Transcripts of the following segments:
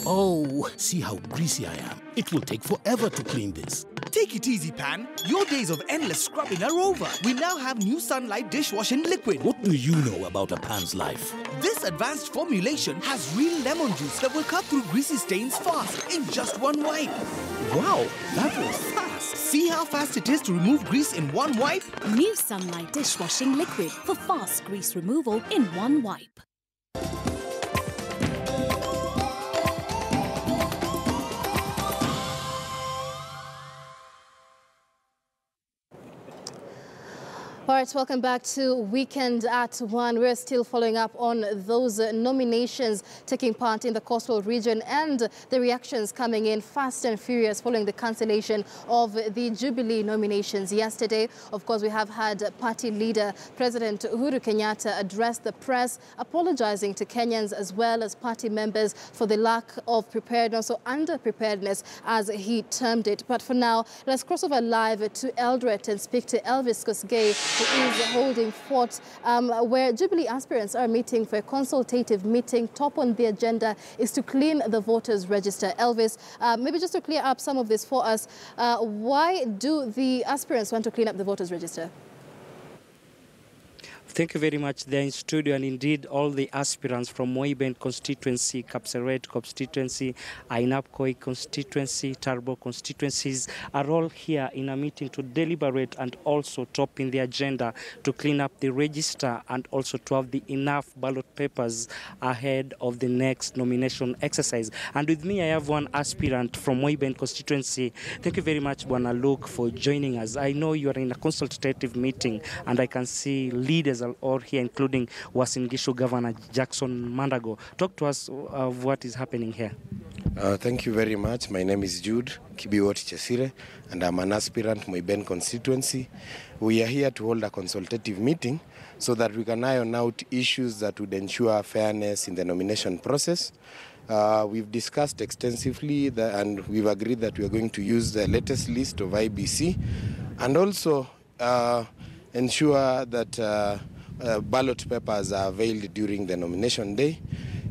Oh, see how greasy I am. It will take forever to clean this. Take it easy, Pan. Your days of endless scrubbing are over. We now have new Sunlight dishwashing liquid. What do you know about a Pan's life? This advanced formulation has real lemon juice that will cut through greasy stains fast in just one wipe. Wow, that was fast. See how fast it is to remove grease in one wipe? New Sunlight dishwashing liquid for fast grease removal in one wipe. All right, welcome back to Weekend at 1. We're still following up on those nominations taking part in the coastal region and the reactions coming in fast and furious following the cancellation of the Jubilee nominations yesterday. Of course, we have had party leader President Uhuru Kenyatta address the press, apologizing to Kenyans as well as party members for the lack of preparedness or under-preparedness, as he termed it. But for now, let's cross over live to Eldoret and speak to Elvis Kosgei, who is holding fort where Jubilee aspirants are meeting for a consultative meeting. Top on the agenda is to clean the voters' register. Elvis, maybe just to clear up some of this for us, why do the aspirants want to clean up the voters' register? Thank you very much. They're in studio, and indeed all the aspirants from Moiben constituency, Kapseret constituency, Ainapkoi constituency, Tarbo constituencies are all here in a meeting to deliberate and also top in the agenda to clean up the register and also to have the enough ballot papers ahead of the next nomination exercise. And with me, I have one aspirant from Moiben constituency. Thank you very much, Bwana Luke, for joining us. I know you are in a consultative meeting, and I can see leaders all here, including Uasin Gishu Governor Jackson Mandago. Talk to us of what is happening here. Thank you very much. My name is Jude Kibiwot Chesire, and I'm an aspirant Moiben constituency. We are here to hold a consultative meeting so that we can iron out issues that would ensure fairness in the nomination process. We've discussed extensively and we've agreed that we are going to use the latest list of IBC and also ensure that ballot papers are availed during the nomination day.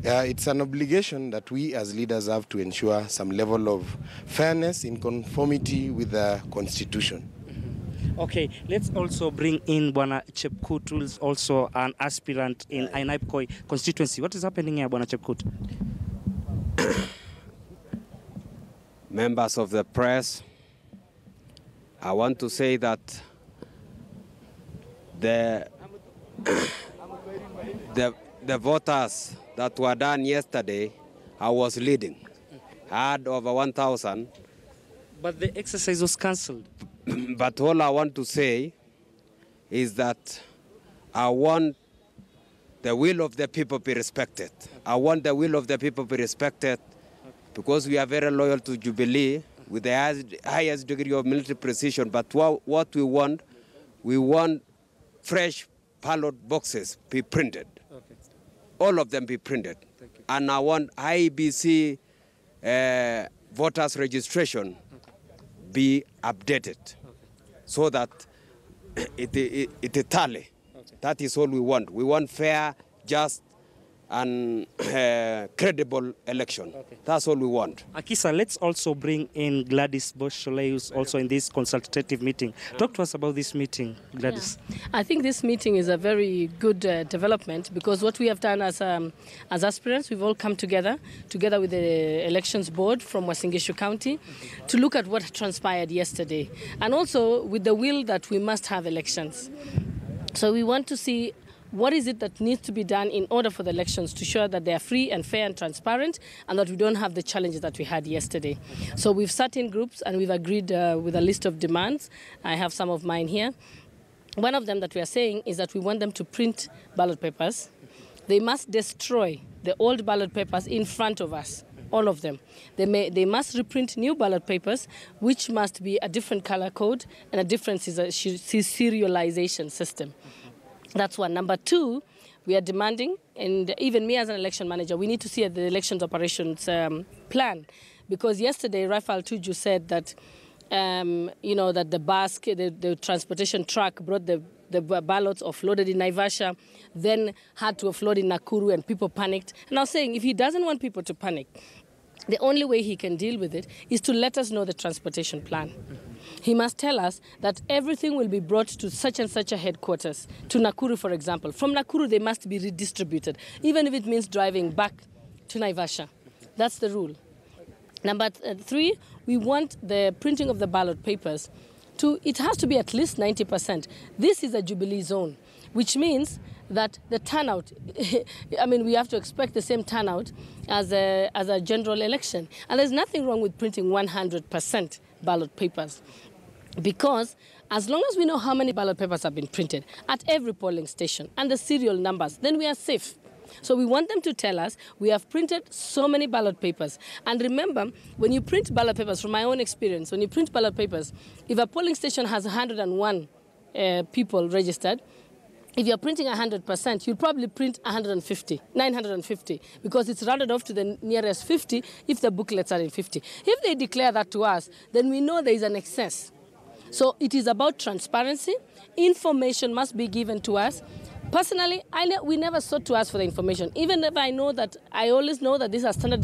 It's an obligation that we as leaders have to ensure some level of fairness in conformity with the Constitution. Okay, let's also bring in Bwana Chepkut, who is also an aspirant in Ainapkoi constituency. What is happening here, Bwana Chepkut? Members of the press, I want to say that the voters that were done yesterday, I was leading. I had over 1,000. But the exercise was cancelled. But all I want to say is that I want the will of the people be respected. I want the will of the people be respected because we are very loyal to Jubilee with the highest degree of military precision. But what we want fresh ballot boxes be printed. Okay. All of them be printed. And I want IBC voters registration be updated so that it tally. Okay. That is all we want. We want fair, just, and credible election. Okay. That's all we want. Akisa, let's also bring in Gladys Boshole, who's also in this consultative meeting. Talk to us about this meeting, Gladys. Yeah. I think this meeting is a very good development because what we have done as aspirants, we've all come together with the elections board from Uasin Gishu County to look at what transpired yesterday and also with the will that we must have elections. So we want to see what is it that needs to be done in order for the elections to ensure that they are free and fair and transparent and that we don't have the challenges that we had yesterday. So we've sat in groups and we've agreed with a list of demands. I have some of mine here. One of them that we are saying is that we want them to print ballot papers. They must destroy the old ballot papers in front of us, all of them. They must reprint new ballot papers, which must be a different color code and a different serialization system. That's one. Number two, we are demanding, and even me as an election manager, we need to see the elections operations plan. Because yesterday, Rafael Tuju said that, that the bus, the transportation truck brought the ballots offloaded in Naivasha, then had to offload in Nakuru, and people panicked. And I was saying, if he doesn't want people to panic, the only way he can deal with it is to let us know the transportation plan. He must tell us that everything will be brought to such and such a headquarters, to Nakuru, for example. From Nakuru, they must be redistributed, even if it means driving back to Naivasha. That's the rule. Number 3, we want the printing of the ballot papers it has to be at least 90%. This is a Jubilee zone, which means that the turnout, I mean, we have to expect the same turnout as a general election. And there's nothing wrong with printing 100% ballot papers, because as long as we know how many ballot papers have been printed at every polling station and the serial numbers, then we are safe. So we want them to tell us we have printed so many ballot papers. And remember, when you print ballot papers, from my own experience, when you print ballot papers, if a polling station has 101 people registered, if you're printing 100%, you'll probably print 950, because it's rounded off to the nearest 50 if the booklets are in 50. If they declare that to us, then we know there is an excess. So it is about transparency. Information must be given to us. Personally, we never sought to ask for the information, even if I always know that these are standard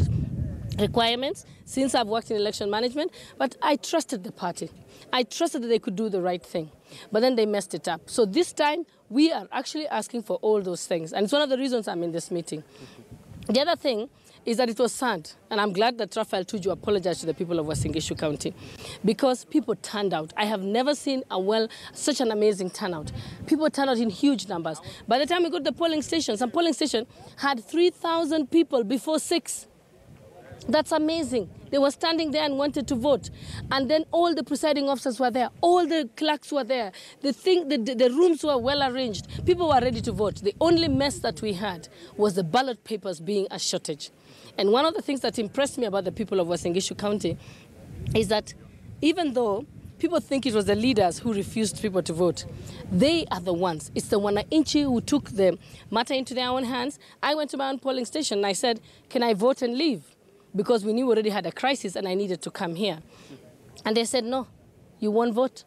requirements since I've worked in election management, but I trusted the party. I trusted that they could do the right thing, but then they messed it up. So this time, we are actually asking for all those things, and it's one of the reasons I'm in this meeting. The other thing is that it was sad, and I'm glad that Raphael Tuju apologized to the people of Uasin Gishu County, because people turned out. I have never seen such an amazing turnout. People turned out in huge numbers. By the time we got to the polling station, some polling station had 3,000 people before 6. That's amazing. They were standing there and wanted to vote. And then all the presiding officers were there. All the clerks were there. The rooms were well arranged. People were ready to vote. The only mess that we had was the ballot papers being a shortage. And one of the things that impressed me about the people of Uasin Gishu County is that even though people think it was the leaders who refused people to vote, they are the ones. It's the Wananchi who took the matter into their own hands. I went to my own polling station and I said, can I vote and leave? Because we knew we already had a crisis and I needed to come here. And they said, no, you won't vote.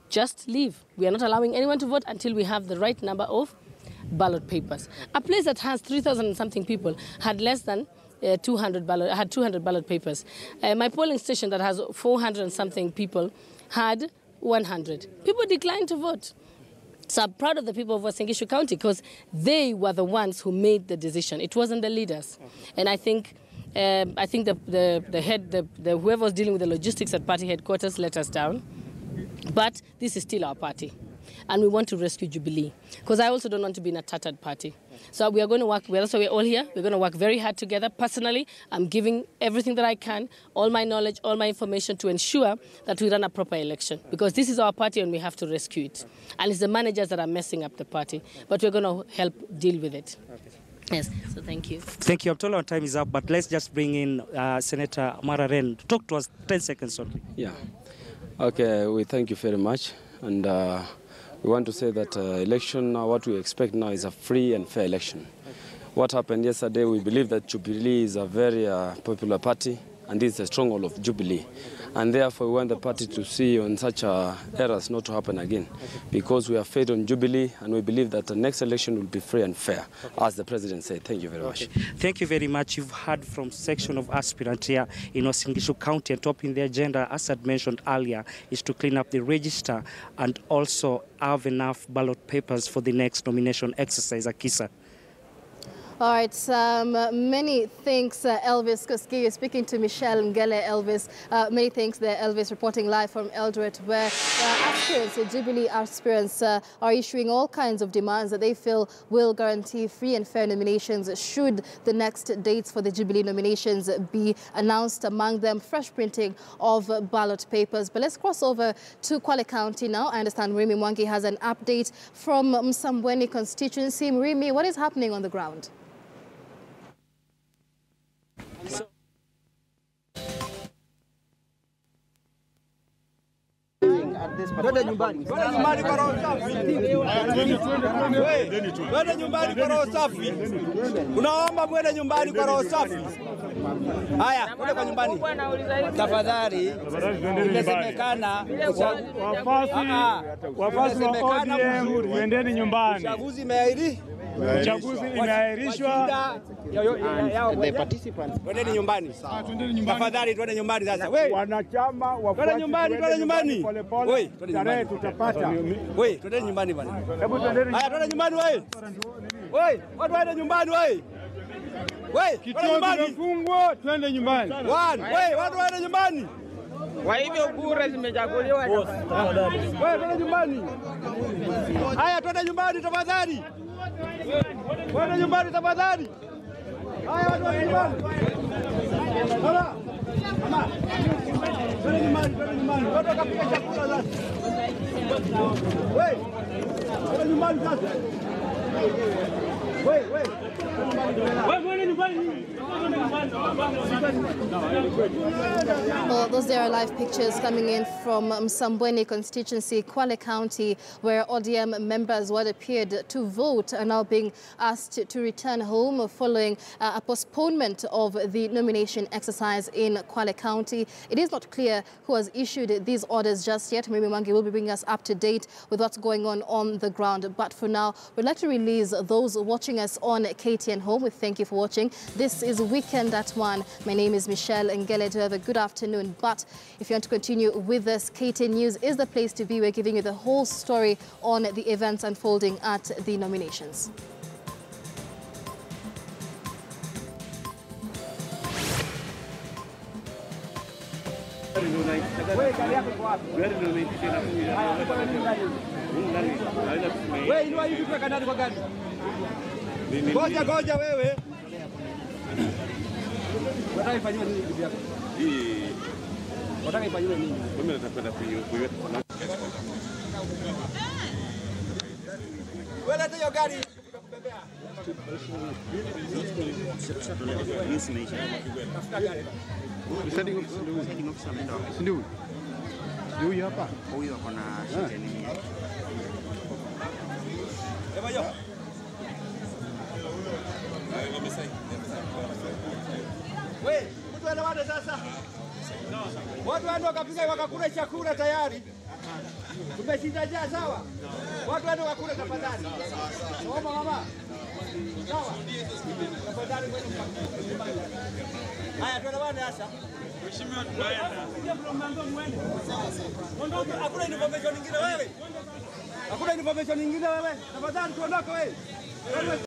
Just leave. We are not allowing anyone to vote until we have the right number of ballot papers. A place that has 3,000 and something people had less than 200 ballot papers. My polling station that has 400 and something people had 100. People declined to vote. So I'm proud of the people of Uasin Gishu County, because they were the ones who made the decision. It wasn't the leaders. And I think whoever was dealing with the logistics at party headquarters let us down. But this is still our party. And we want to rescue Jubilee, because I also don't want to be in a tattered party. So we are going to work, we're all here, we're going to work very hard together. Personally, I'm giving everything that I can, all my knowledge, all my information, to ensure that we run a proper election, because this is our party and we have to rescue it. And it's the managers that are messing up the party, but we're going to help deal with it. Okay. Yes, so thank you. Thank you. I'm told our time is up, but let's just bring in Senator Mararen to talk to us 10 seconds only. Yeah. Okay, we thank you very much. And we want to say that election, what we expect now is a free and fair election. Okay. What happened yesterday, we believe that Jubilee is a very popular party, and this is a stronghold of Jubilee. And therefore, we want the party to see on such errors not to happen again, because we have faith on Jubilee, and we believe that the next election will be free and fair, as the President said. Thank you very much. Thank you very much. You've heard from section of aspirants here in Uasin Gishu County, and topping the agenda, as I mentioned earlier, is to clean up the register and also have enough ballot papers for the next nomination exercise, Akisa. All right, many thanks, Elvis Koskei. Speaking to Michelle Ngele, Elvis. Many thanks there, Elvis, reporting live from Eldoret, where aspirants, Jubilee aspirants, are issuing all kinds of demands that they feel will guarantee free and fair nominations should the next dates for the Jubilee nominations be announced. Among them, fresh printing of ballot papers. But let's cross over to Kwale County now. I understand Rimi Mwangi has an update from Msambweni constituency. Rimi, what is happening on the ground? Twende nyumbani kwa roho safi. Twende nyumbani kwa roho safi. Unaomba mwende nyumbani kwa roho safi. Haya, twende kwa nyumbani. Tafadhali. Imesemekana wafasi wa ODM twendeni nyumbani. Uchaguzi umeahidi. Uchaguzi imeahirishwa. The participants. Twendeni nyumbani. Tafadhali twende nyumbani sasa. Wewe Wanachama wafuate. twende nyumbani. Wewe, tarehe tutapata. Wewe, twendeni nyumbani bwana. Hebu twendeni. Haya, twende nyumbani wewe. Wewe, watu waende nyumbani wewe. Wewe, Kituo kimefungwa, twende nyumbani. Wewe, watu waende nyumbani. Kwa hivyo kura zimechaguliwa. Wewe, twende nyumbani. Haya, twende nyumbani tafadhali. Twende nyumbani tafadhali. Haya, watu waende nyumbani. Baba. Mama. Twende nyumbani. Watu wakapiga chakula sasa. Wewe, twende nyumbani sasa. Well, those are live pictures coming in from Msambweni constituency, Kwale County, where ODM members who had appeared to vote are now being asked to return home following a postponement of the nomination exercise in Kwale County. It is not clear who has issued these orders just yet. Maybe Mangi will be bringing us up to date with what's going on the ground. But for now, we'd like to release those watching us on KTN Home. We thank you for watching. This is Weekend at 1. My name is Michelle Ngele. To have a good afternoon. But if you want to continue with us, KTN News is the place to be. We're giving you the whole story on the events unfolding at the nominations. Ngoja wewe. Wataka ifanywe nini bibi yako? Wataka ifanywe nini? Mimi nataka kuiweka. Wewe leta hiyo gari kubebea. Ndio hapa. Huyu ako na shida nini? Wewe, mtu anaenda sasa. Watu waende wakapiga wakakula chakula tayari. Tumeshinda njaa sawa? Watu waende wakakula tafadhali. Naomba mama. Sawa. Tafadhali kwenda mpaka. Haya twende bwana sasa. Mheshimiwa tunaenda. Hakuna information nyingine wewe. Hakuna information nyingine wewe. Tafadhali tuondoke wewe.